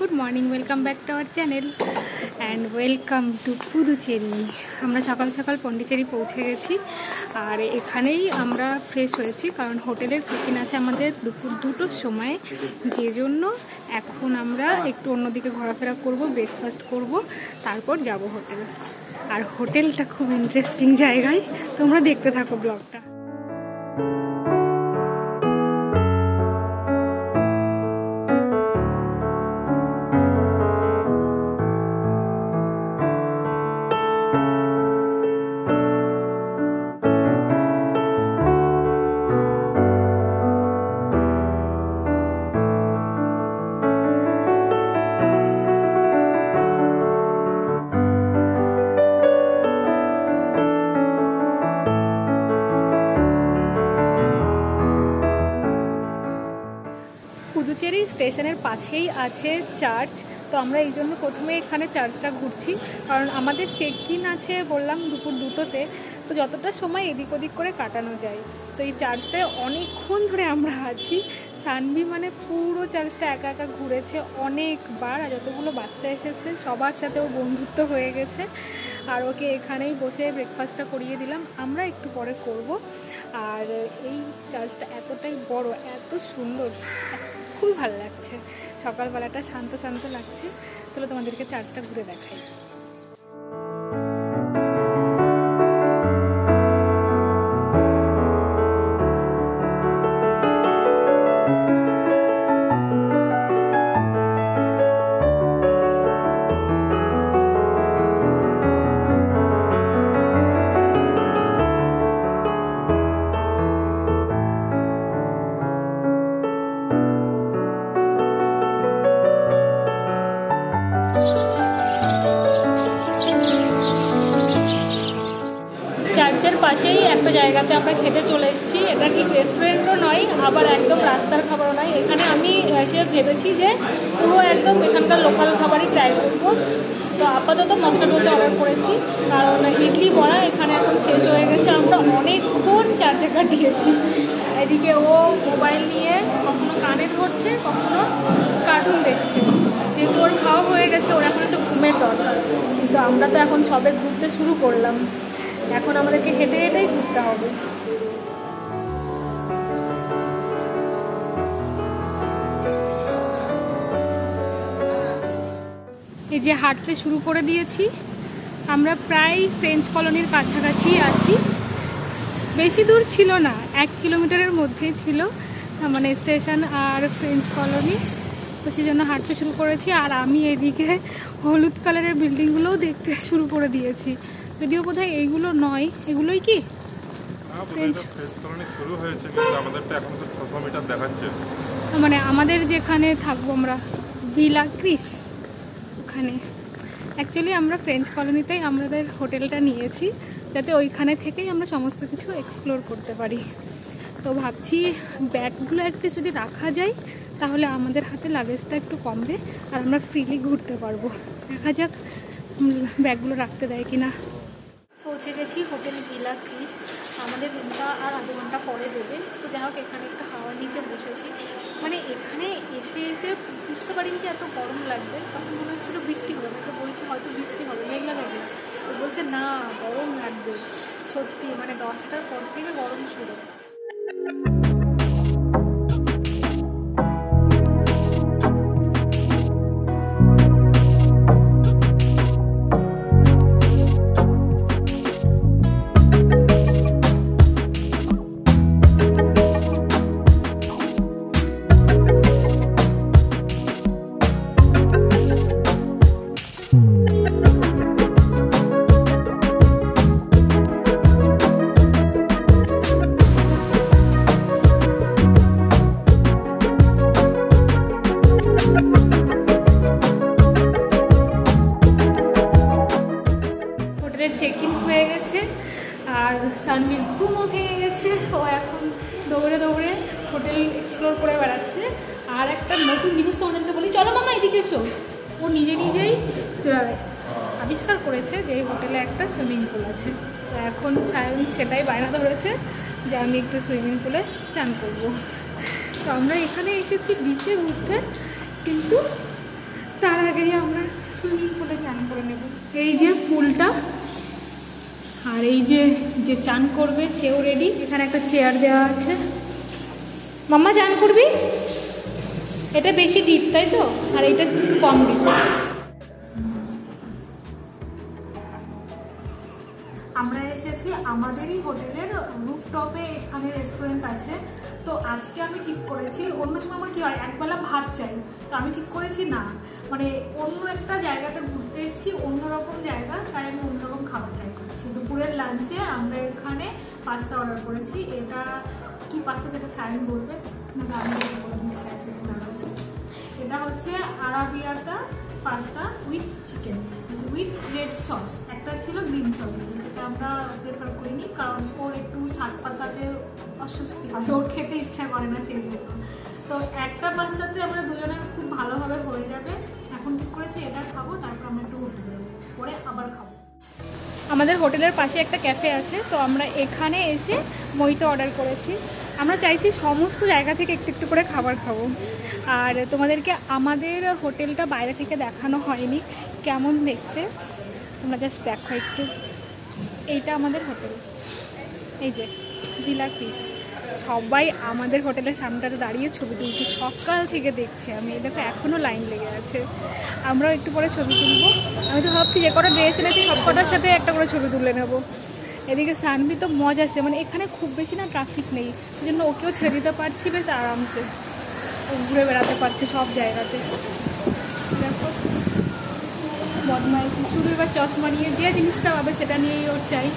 Good morning, welcome back to our channel and welcome to Puducherry. আমরা সকাল সকাল পন্ডিচেরি পৌঁছে গেছি আর এখানেই আমরা ফ্রেশ হয়েছি, কারণ হোটেলের চেক ইন আছে আমাদের দুপুর 2টোর সময়, যে জন্য এখন আমরা একটু অন্যদিকে ঘোরাফেরা করব, ব্রেকফাস্ট করব, তারপর যাব হোটেল। আর হোটেলটা খুব ইন্টারেস্টিং জায়গায়, তোমরা দেখতে থাকো ব্লগটা। পুদুচেরি স্টেশনের পাশেই আছে চার্চ, তো আমরা এই জন্য প্রথমে এখানে চার্চটা ঘুরছি, কারণ আমাদের চেক ইন আছে বললাম দুপুর 2টোতে, তো যতটা সময় এদিক ওদিক করে কাটানো যায়। তো এই চার্চটায় অনেকক্ষণ ধরে আমরা আছি। সানভি মানে পুরো চার্চটা একা একা ঘুরেছে অনেকবার, আর যতগুলো বাচ্চা এসেছে সবার সাথে ও বন্ধুত্ব হয়ে গেছে। আর ওকে এখানেই বসে ব্রেকফাস্টটা করিয়ে দিলাম, আমরা একটু পরে করব। আর এই চার্চটা এতটাই বড়, এত সুন্দর, খুবই ভালো লাগছে। সকালবেলাটা শান্ত শান্ত লাগছে। চলো তোমাদেরকে চার্চটা ঘুরে দেখাই। চার্চের পাশেই একটা জায়গাতে আমরা খেতে চলে এসেছি। এটা ঠিক রেস্টুরেন্টও নয়, আবার একদম রাস্তার খাবারও নয়। এখানে আমি এসে ভেবেছি যে পুরো একদম এখানকার লোকাল খাবারই ট্রাই করবো। তো আপাতত মশলা ডোসা অর্ডার করেছি, কারণ ইডলি বড়া এখানে এখন শেষ হয়ে গেছে। আমরা অনেকক্ষণ চার্চে কাটিয়েছি। এদিকে ও মোবাইল নিয়ে কখনো কানে ধরছে, কখনো কার্টুন দেখছে। যেহেতু ওর খাওয়া হয়ে গেছে, ওর এখন একটু ঘুমের দরকার, কিন্তু আমরা তো এখন সবে ঘুরতে শুরু করলাম। এখন আমাদেরকে হেঁটে হেঁটেই ঘুরতে হবে। এই যে হাঁটতে শুরু করে দিয়েছি, আমরা প্রায় ফ্রেঞ্চ কলোনির কাছাকাছি আছি। বেশি দূর ছিল না, 1 কিলোমিটারের মধ্যেই ছিল, মানে স্টেশন আর ফ্রেঞ্চ কলোনি। তো সেই জন্য হাঁটতে শুরু করেছি। আর আমি এদিকে হলুদ কালারের বিল্ডিংগুলোও দেখতে শুরু করে দিয়েছি, যদিও বোধহয় এইগুলো নয়। এগুলোই কি মানে আমাদের যেখানে থাকবো আমরা, ভিলা ক্রিস, ওখানে অ্যাকচুয়ালি আমরা ফ্রেঞ্চ কলোনিতেই আমাদের হোটেলটা নিয়েছি, যাতে ওইখানে থেকেই আমরা সমস্ত কিছু এক্সপ্লোর করতে পারি। তো ভাবছি ব্যাগগুলো একটু যদি রাখা যায়, তাহলে আমাদের হাতে লাগেজটা একটু কমবে আর আমরা ফ্রিলি ঘুরতে পারবো। দেখা যাক ব্যাগগুলো রাখতে দেয় কিনা। পৌঁছে গেছি হোটেল ভিলা ক্রিস। আমাদের রুমটা আর আধ ঘন্টা পরে দেবে। তো যাই হোক, এখানে একটা হাওয়ার নিচে বসেছি। মানে এখানে এসে এসে বুঝতে পারিনি যে এত গরম লাগবে। তখন মনে হচ্ছিলো বৃষ্টি হবে, আমাকে বলছে হয়তো বৃষ্টি হবে, মেঘলা মেঘলা। তো বলছে না, গরম লাগবে। সত্যি মানে 10টার পর থেকে গরম শুরু। চেক ইন হয়ে গেছে আর সানভির ঘুমও ভেঙে গেছে। ও এখন দৌড়ে দৌড়ে হোটেল এক্সপ্লোর করে বেড়াচ্ছে। আর একটা নতুন জিনিস তোমাদেরকে বলি, চলো মামা এদিকে এসো। ও নিজে নিজেই আবিষ্কার করেছে যে এই হোটেলে একটা সুইমিং পুল আছে। তো এখন সেটাই বায়না ধরেছে যে আমি একটু সুইমিং পুলে চান করবো। তো আমরা এখানে এসেছি বিচে ঘুরতে, কিন্তু তার আগেই আমরা সুইমিং পুলে চান করে নেব। এই যে পুলটা, আর এই যে যে চান করবে সেও রেডি। এখানে একটা চেয়ার দেওয়া আছে। মাম্মা চান করবি? এটা বেশি ডিপ তাই তো, আর এটা কম ডিপ। আমরা এসেছি আমাদেরই হোটেলের রুফটপে, এখানে রেস্টুরেন্ট আছে। তো আজকে আমি ঠিক করেছি, অন্য সময় আমার কি হয় একবেলা ভাত চাই, তো আমি ঠিক করেছি না, মানে অন্য একটা জায়গাতে ঘুরতে এসেছি, অন্যরকম জায়গা, তাই আমি অন্যরকম খাবার ট্রাই করছি। দুপুরের লাঞ্চে আমরা এখানে পাস্তা অর্ডার করেছি। এটা কি পাস্তা সেটা ছাড়েন বলবে, এটা হচ্ছে arrabbiata pasta with chicken with red sauce. একটা ছিল গ্রিন সস, সেটা আমরা প্রেফার করিনি কারণ ওর একটু শাক পাতাতে অস্বস্তি হয়, ওর খেতে ইচ্ছা করে না সেই জন্য। তো একটা পাস্তাতে আমাদের দুজনের খুব ভালোভাবে হয়ে যাবে। এখন ঠিক করেছি এটা খাবো, তারপর আমরা একটু ঘুরতে বেরোবো, পরে আবার খাবো। আমাদের হোটেলের পাশে একটা ক্যাফে আছে, তো আমরা এখানে এসে মইতো অর্ডার করেছি। আমরা চাইছি সমস্ত জায়গা থেকে একটু একটু করে খাবার খাবো। আর তোমাদেরকে আমাদের হোটেলটা বাইরে থেকে দেখানো হয়নি কেমন দেখতে, তোমরা জাস্ট দেখো একটু। এইটা আমাদের হোটেল, এই যে ভিলা ক্রিস। সবাই আমাদের হোটেলের সামনেটাতে দাঁড়িয়ে ছবি তুলছে, সকাল থেকে দেখছি আমি। দেখো এখনও লাইন লেগে আছে। আমরাও একটু পরে ছবি তুলবো। আমি তো ভাবছি যে কটা ড্রেস এনেছি সব কটার সাথে একটা করে ছবি তুলে নেবো। এদিকে সানভি তো মজা আছে, মানে এখানে খুব বেশি না ট্রাফিক নেই, ওই জন্য ওকেও ছেড়ে দিতে পারছি বেশ আরামসে, ও ঘুরে বেড়াতে পারছে সব জায়গাতে। দেখো বদমাইশি শুরু। এবার চশমা নিয়ে যে জিনিসটা পাবে সেটা নিয়েই ওর চাই।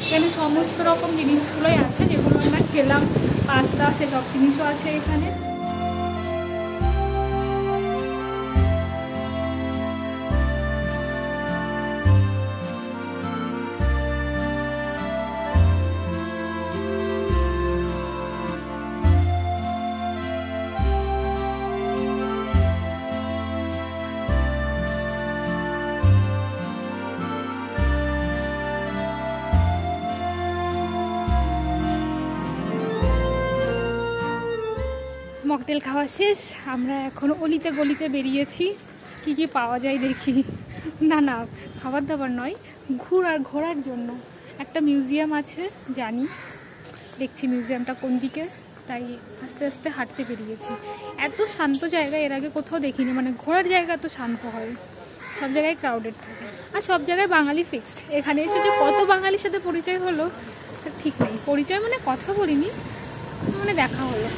এখানে সমস্ত রকম জিনিসগুলোই আছে যেগুলো আমরা খেলাম, পাস্তা সেসব জিনিসও আছে এখানে। মকটেল খাওয়া শেষ, আমরা এখন অলিতে গলিতে বেরিয়েছি, কি কি পাওয়া যায় দেখি। না না, খাবার দাবার নয়, ঘোরার জন্য একটা মিউজিয়াম আছে জানি, দেখছি মিউজিয়ামটা কোন দিকে, তাই আস্তে আস্তে হাঁটতে বেরিয়েছি। এত শান্ত জায়গা এর আগে কোথাও দেখিনি, মানে ঘোরার জায়গা এত শান্ত হয়। সব জায়গায় ক্রাউডেড থাকে, আর সব জায়গায় বাঙালি ফিক্সড। এখানে এসে যে কত বাঙালির সাথে পরিচয় হলো ঠিক নেই। পরিচয় মানে কথা বলিনি, মানে দেখা হলো।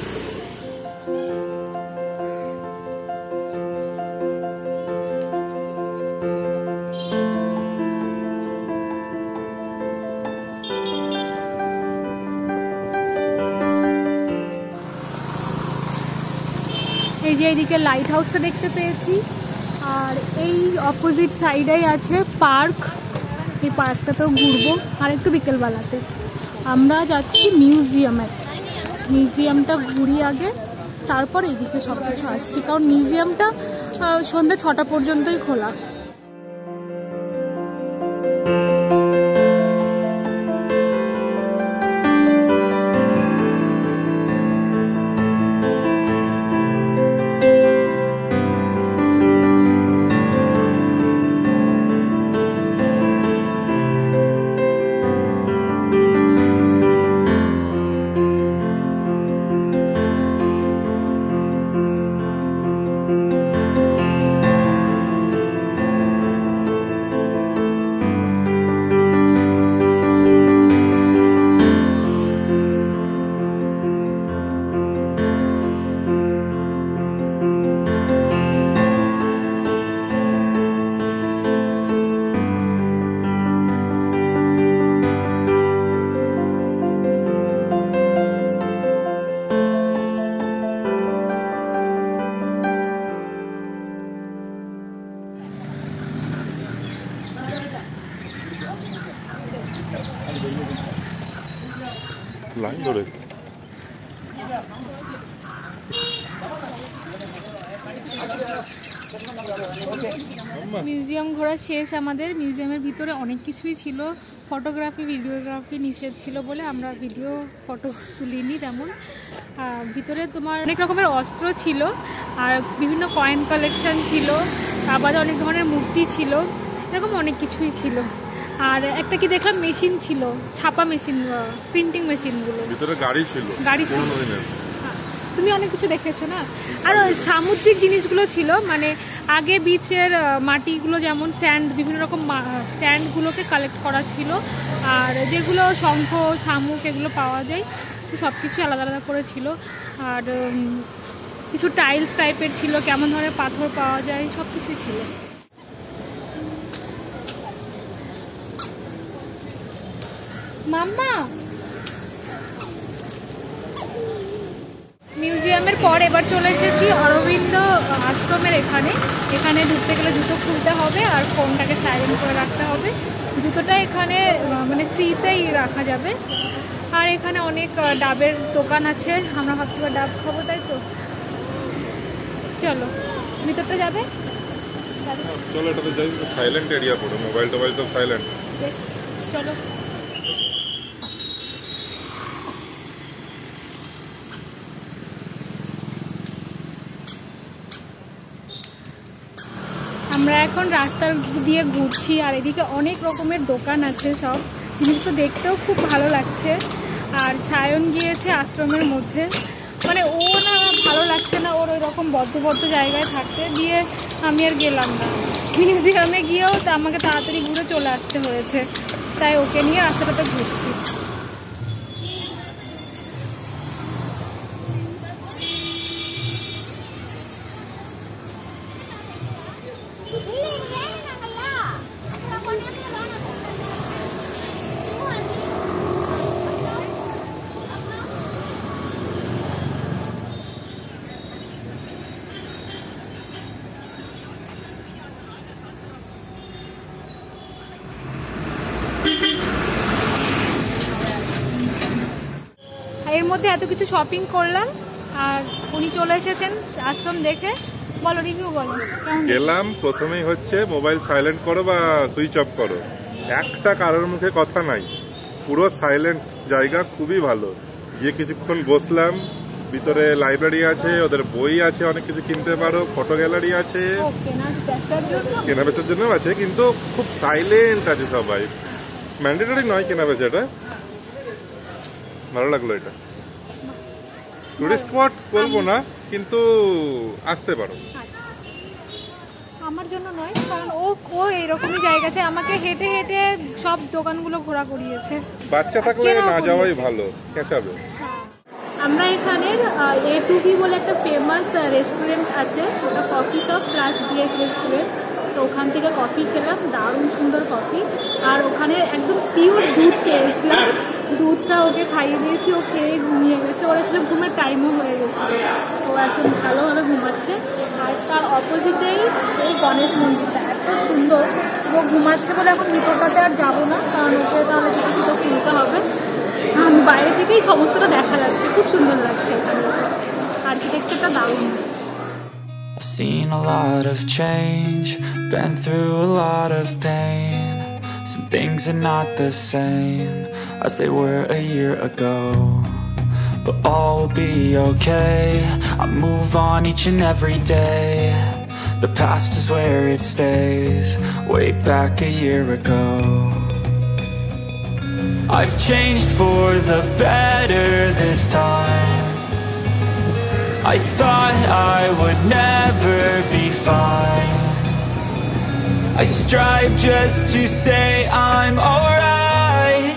এই যে এইদিকে লাইট হাউসটা দেখতে পেয়েছি, আর এই অপোজিট সাইডেই আছে পার্ক। এই পার্কটাতেও ঘুরবো আর একটু বিকেলবেলাতে। আমরা যাচ্ছি মিউজিয়ামটা ঘুরি আগে, তারপর এইদিকে সব কিছু আসছি, কারণ মিউজিয়ামটা সন্ধ্যে 6টা পর্যন্তই খোলা। লাইন ধরে মিউজিয়াম ঘোরা শেষ আমাদের। মিউজিয়ামের ভিতরে অনেক কিছুই ছিল, ফটোগ্রাফি ভিডিওগ্রাফি নিষেধ ছিল বলে আমরা ফটো তুলিনি তেমন। ভিতরে তোমার অনেক রকমের অস্ত্র ছিল, আর বিভিন্ন কয়েন কালেকশন ছিল, আবার অনেক ধরনের মূর্তি ছিল, এরকম অনেক কিছুই ছিল। আর একটা কি দেখলাম মেশিন ছিল, ছাপা মেশিন, প্রিন্টিং মেশিনগুলো, ভিতরে গাড়ি ছিল, গাড়ি ছিল। তুমি অনেক কিছু দেখেছো না। আর সামুদ্রিক জিনিসগুলো ছিল, মানে আগে বিচের মাটিগুলো যেমন স্যান্ড, বিভিন্ন রকম স্যান্ডগুলোকে কালেক্ট করা ছিল। আর যেগুলো শঙ্খ, শামুক এগুলো পাওয়া যায়, সব কিছু আলাদা আলাদা করে ছিল। আর কিছু টাইলস টাইপের ছিল, কেমন ধরনের পাথর পাওয়া যায়, সব কিছুই ছিল। মাম্মা, মিউজিয়ামের পর এবার চলে এসেছি অরবিন্দ আশ্রমের এখানে। এখানে ঢুকতে গেলে জুতো খুলতে হবে আর ফোনটাকে সাইলেন্ট করে রাখতে হবে। জুতোটা এখানে মানে ফ্রিতেই রাখা যাবে। আর এখানে অনেক ডাবের দোকান আছে, আমরা ভাবছি ডাব খাবো, তাই তো চলো ভিতরটা যাবে। চলো এটাতে যাই, সাইলেন্ট এরিয়া পুরো, মোবাইল টোবাইল সব সাইলেন্ট। চলো। আমরা এখন রাস্তার দিয়ে ঘুরছি আর এদিকে অনেক রকমের দোকান আছে, সব জিনিসটা দেখতেও খুব ভালো লাগছে। আর সায়ন গিয়েছে আশ্রমের মধ্যে, মানে ও না ভালো লাগছে না ওর ওই রকম বদ্ধ জায়গায় থাকতে, দিয়ে আমি আর গেলাম না। মিউজিয়ামে গিয়েও আমাকে তাড়াতাড়ি ঘুরে চলে আসতে হয়েছে, তাই ওকে নিয়ে রাস্তাটাতে ঘুরছি। এর মধ্যে এত কিছু শপিং করলাম আর উনি চলে এসেছেন আশ্রম দেখে। বলো, রিভিউ বলো। গেলাম, প্রথমেই হচ্ছে মোবাইল সাইলেন্ট করো বা সুইচ অফ করো, একটা কারোর মুখে কথা নাই, পুরো সাইলেন্ট জায়গা, খুবই ভালো। গিয়ে কিছুক্ষণ বসলাম, ভিতরে লাইব্রেরি আছে, ওদের বই আছে, অনেক কিছু কিনতে পারো, ফটো গ্যালারি আছে, কেনা বেচার জন্য আছে, কিন্তু খুব সাইলেন্ট আছে সবাই। ম্যান্ডেটরি নয় কেনা বেচাটা, ভালো লাগলো। এটা টুরিস্ট স্পট বলবো না, কিন্তু আসতে পারো। আমার জন্য নয়, কারণ ও এইরকমই জায়গা আছে, আমাকে হেঁটে হেঁটে সব দোকানগুলো ঘোরা করিয়েছে। বাচ্চা থাকলে না যাওয়াই ভালো, চেঁচাবে। আমরা এখানের A2B বলে একটা ফেমাস রেস্টুরেন্ট আছে, ওটা coffee shop plus BS restaurant. তো ওখান থেকে কফি খেলাম, দারুণ সুন্দর কফি। আর ওখানে একদম পিওর দুধ পেয়েছিলাম, দুধটা ওকে খাইয়ে দিয়েছি, ও খেয়ে ঘুমিয়ে গেছে। ওর আসলে ঘুমের টাইমও হয়ে গেছে, ও এখন ভালোভাবে ঘুমাচ্ছে। আর তার অপোজিটেই এই গণেশ মন্দিরটা এত সুন্দর, ও ঘুমাচ্ছে বলে এখন ভিতরটাতে আর যাবো না, কারণ ওকে তাহলে কিছু কিছু কিনতে হবে। বাইরে থেকেই সমস্তটা দেখা যাচ্ছে, খুব সুন্দর লাগছে এখানে, আর্কিটেকচারটা দারুণ। I've seen a lot of change, been through a lot of pain. Some things are not the same as they were a year ago, but all will be okay. I move on each and every day. The past is where it stays, way back a year ago. I've changed for the better this time. I thought I would never be fine. I strive just to say I'm alright,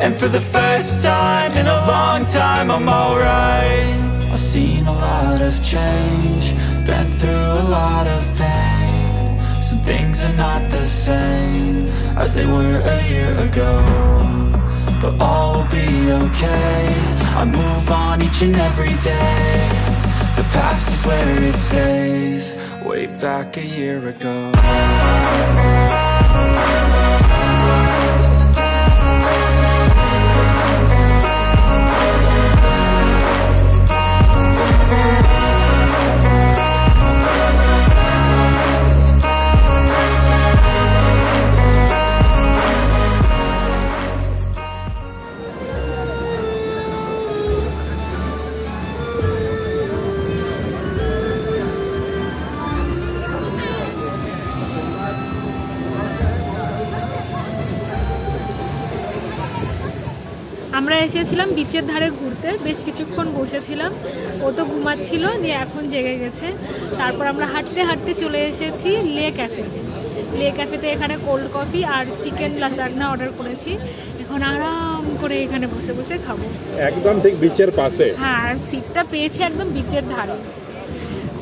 and for the first time in a long time I'm alright. I've seen a lot of change, been through a lot of pain. Some things are not the same as they were a year ago, but all will be okay. I move on each and every day. The past is where it stays, way back a year ago. আমরা এসেছিলাম বিচের ধারে ঘুরতে, বেশ কিছুক্ষণ বসেছিলাম, ও তো ঘুমাচ্ছিল, দিয়ে এখন জেগে গেছে। তারপর আমরা হাঁটতে হাঁটতে চলে এসেছি লে ক্যাফেতে। লে ক্যাফেতে এখানে কোল্ড কফি আর চিকেন লাসাগনা অর্ডার করেছি। এখন আরাম করে এখানে বসে বসে খাবো, একদম ঠিক বিচের পাশে। হ্যাঁ, আর সিটটা পেয়েছি একদম বিচের ধারে,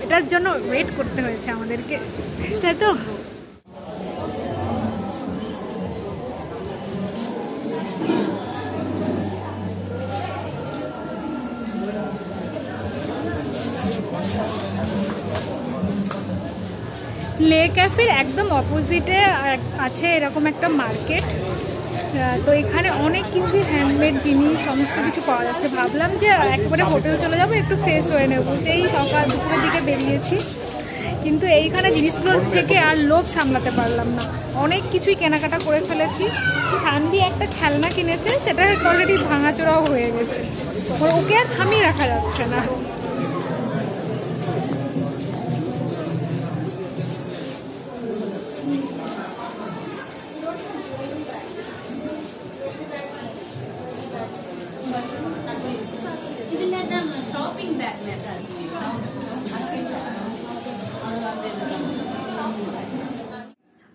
এটার জন্য ওয়েট করতে হয়েছে আমাদেরকে, তাই তো। লে ক্যাফের একদম অপোজিটে আছে এরকম একটা মার্কেট। তো এখানে অনেক কিছুই হ্যান্ডমেড জিনিস সমস্ত কিছু পাওয়া যাচ্ছে। ভাবলাম যে একেবারে হোটেল চলে যাবো, একটু ফ্রেশ হয়ে নেবো, সেই সকাল দুপুরের দিকে বেরিয়েছি, কিন্তু এইখানে জিনিসগুলোর থেকে আর লোভ সামলাতে পারলাম না, অনেক কিছুই কেনাকাটা করে ফেলেছি। সানভি একটা খেলনা কিনেছে, সেটা অলরেডি ভাঙাচোরাও হয়ে গেছে, ওকে আর থামিয়ে রাখা যাচ্ছে না।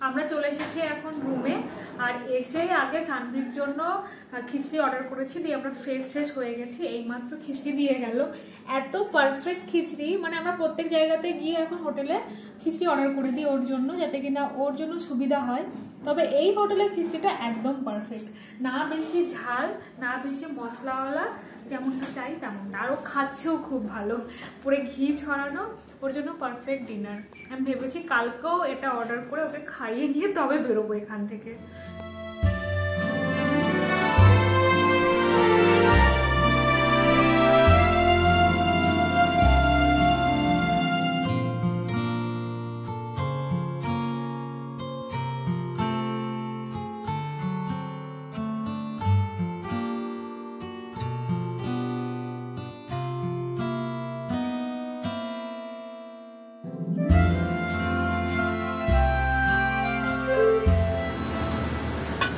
আমরা চলে এসেছি এখন রুমে, আর এসে আগে সানভির জন্য খিচড়ি অর্ডার করেছি, দিয়ে আমরা ফ্রেশ হয়ে গেছি, এইমাত্র খিচড়ি দিয়ে গেল। এত পারফেক্ট খিচড়ি, মানে আমরা প্রত্যেক জায়গাতে গিয়ে এখন হোটেলে খিচড়ি অর্ডার করে দিই ওর জন্য, যাতে কিনা ওর জন্য সুবিধা হয়। তবে এই হোটেলের খিচড়িটা একদম পারফেক্ট, না বেশি ঝাল না বেশি মশলাওয়ালা, যেমনটা চাই তেমনটা, আরও খাচ্ছেও খুব ভালো, পুরো ঘি ছড়ানো, ওর জন্য পারফেক্ট ডিনার। আমি ভেবেছি কালকেও এটা অর্ডার করে ওকে খাইয়ে নিয়ে তবে বেরোবো এখান থেকে।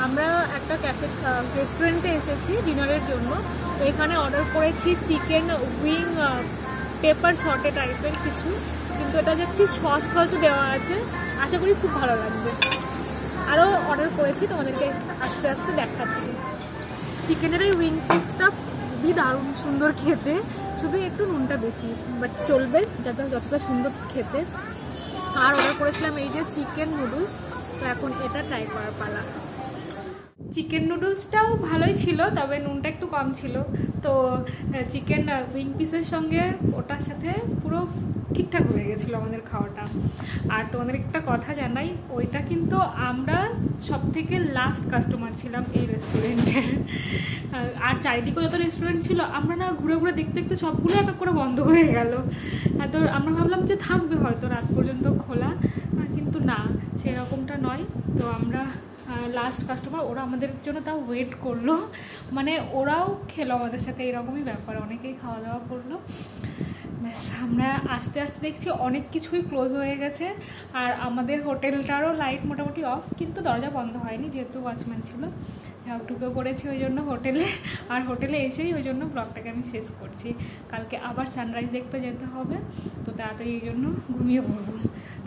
আমরা একটা ক্যাফে রেস্টুরেন্টে এসেছি ডিনারের জন্য। এখানে অর্ডার করেছি চিকেন উইং পেপার সটে টাইপের কিছু, কিন্তু এটা দেখছি সস টসও দেওয়া আছে, আশা করি খুব ভালো লাগবে। আরও অর্ডার করেছি, তোমাদেরকে আস্তে আস্তে দেখাচ্ছি। চিকেনের এই উইং পিসটা খুবই দারুণ সুন্দর খেতে, শুধু একটু নুনটা বেশি, বাট চলবে, যতটা সুন্দর খেতে। আর অর্ডার করেছিলাম এই যে চিকেন নুডলস, তো এখন এটা ট্রাই করার পালা। চিকেন নুডলসটাও ভালোই ছিল, তবে নুনটা একটু কম ছিল, তো চিকেন উইং পিসের সঙ্গে ওটার সাথে পুরো ঠিকঠাক হয়ে গেছিলো আমাদের খাওয়াটা। আর তোমাদের একটা কথা জানাই, ওইটা কিন্তু আমরা সব থেকে লাস্ট কাস্টমার ছিলাম এই রেস্টুরেন্টের। আর চারিদিকে যত রেস্টুরেন্ট ছিল, আমরা না ঘুরে ঘুরে দেখতে দেখতে সবগুলো এক এক করে বন্ধ হয়ে গেল। তো আমরা ভাবলাম যে থাকবে হয়তো রাত পর্যন্ত খোলা, কিন্তু না, সেরকমটা নয়। তো আমরা লাস্ট কাস্টমার, ওরা আমাদের জন্য তাও ওয়েট করলো, মানে ওরাও খেলো আমাদের সাথে, এরকমই ব্যাপার, অনেকেই খাওয়া দাওয়া করলো। ব্যাস আমরা আস্তে আস্তে দেখছি অনেক কিছুই ক্লোজ হয়ে গেছে, আর আমাদের হোটেলটারও লাইট মোটামুটি অফ, কিন্তু দরজা বন্ধ হয়নি যেহেতু ওয়াচম্যান ছিল। ঢুকে পড়েছি ওই জন্য হোটেলে, আর হোটেলে এসেই ওই জন্য ব্লগটাকে আমি শেষ করছি। কালকে আবার সানরাইজ দেখতে যেতে হবে, তো তাড়াতাড়ি এই জন্য ঘুমিয়ে পড়বো।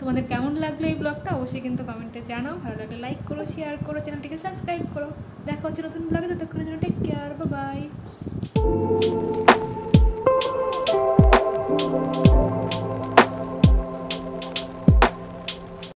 তোমাদের কেমন লাগলো এই ব্লগটা অবশ্যই কিন্তু কমেন্টে জানাও, ভালো লাগলে লাইক করো, শেয়ার করো, চ্যানেলটিকে সাবস্ক্রাইব করো। দেখা হচ্ছে নতুন ব্লগে, ততক্ষণের জন্য টেক কেয়ার, বাই বাই।